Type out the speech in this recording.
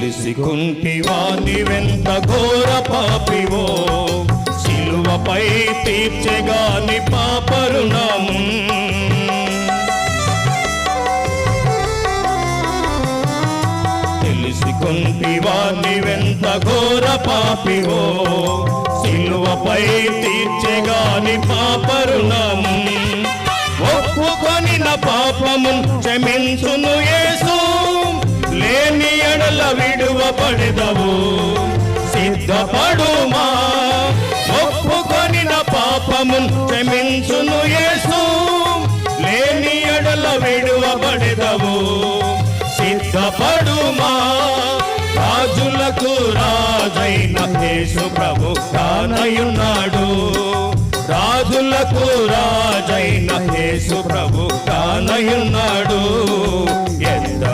తెలిసికుంటివా నీవెంత ఘోర పాపివో, సిలువపై తీర్చెగా నీ పాపరుణము. తెలిసికుంటివా నీవెంత ఘోర పాపివో, సిలువపై తీర్చెగా నీ పాపరుణము. ఒప్పుకొని నా పాపము క్షమించును యేసు, లేని ఎడల విడువబడెదవు సిద్ధపడుమా. ఒప్పుకొని నా పాపము క్షమించును యేసు, లేని ఎడల విడువబడెదవు సిద్ధపడుమా. రాజులకు రాజైన యేసు ప్రభు తానయున్నాడు, రాజులకు రాజైన యేసు ప్రభు తానయున్నాడు. ఎంత